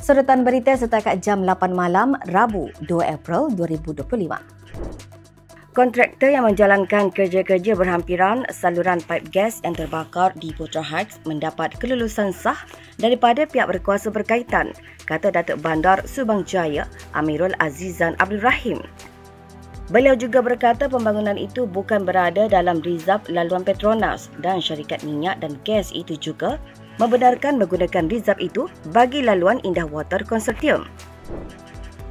Surutan berita setakat jam 8 malam, Rabu, 2 April 2025. Kontraktor yang menjalankan kerja-kerja berhampiran saluran paip gas yang terbakar di Putra Heights mendapat kelulusan sah daripada pihak berkuasa berkaitan, kata Datuk Bandar Subang Jaya, Amirul Azizan Abdul Rahim. Beliau juga berkata pembangunan itu bukan berada dalam rizab laluan Petronas dan syarikat minyak dan gas itu juga membenarkan menggunakan rizab itu bagi laluan Indah Water Consortium.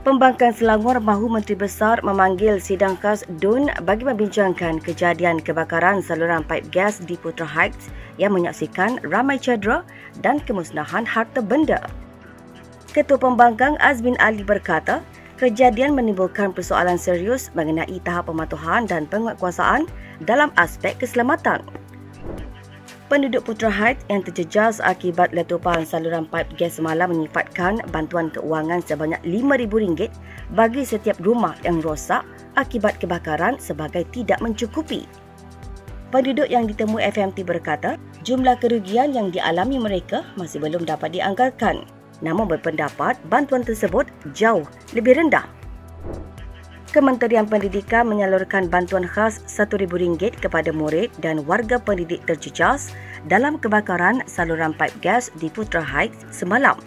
Pembangkang Selangor mahu Menteri Besar memanggil sidang khas DUN bagi membincangkan kejadian kebakaran saluran paip gas di Putra Heights yang menyaksikan ramai cedera dan kemusnahan harta benda. Ketua Pembangkang Azmin Ali berkata, kejadian menimbulkan persoalan serius mengenai tahap pematuhan dan penguatkuasaan dalam aspek keselamatan. Penduduk Putra Heights yang terjejas akibat letupan saluran paip gas semalam menyifatkan bantuan keuangan sebanyak RM5,000 bagi setiap rumah yang rosak akibat kebakaran sebagai tidak mencukupi. Penduduk yang ditemui FMT berkata, jumlah kerugian yang dialami mereka masih belum dapat dianggarkan, namun berpendapat bantuan tersebut jauh lebih rendah. Kementerian Pendidikan menyalurkan bantuan khas RM1,000 kepada murid dan warga pendidik terjejas dalam kebakaran saluran paip gas di Putra Heights semalam.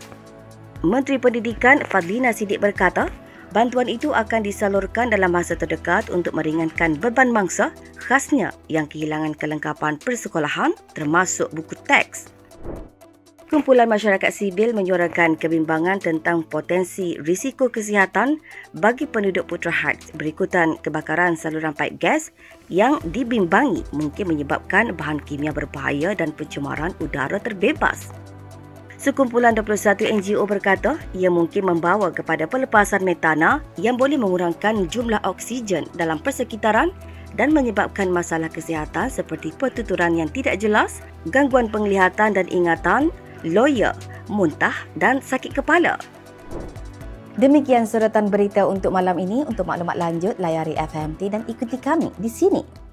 Menteri Pendidikan Fadlina Siddiq berkata, bantuan itu akan disalurkan dalam masa terdekat untuk meringankan beban mangsa, khasnya yang kehilangan kelengkapan persekolahan termasuk buku teks. Kumpulan masyarakat sivil menyuarakan kebimbangan tentang potensi risiko kesihatan bagi penduduk Putra Heights berikutan kebakaran saluran paip gas yang dibimbangi mungkin menyebabkan bahan kimia berbahaya dan pencemaran udara terbebas. Sekumpulan 21 NGO berkata ia mungkin membawa kepada pelepasan metana yang boleh mengurangkan jumlah oksigen dalam persekitaran dan menyebabkan masalah kesihatan seperti pertuturan yang tidak jelas, gangguan penglihatan dan ingatan, loya, muntah dan sakit kepala. Demikian surutan berita untuk malam ini. Untuk maklumat lanjut, layari FMT dan ikuti kami di sini.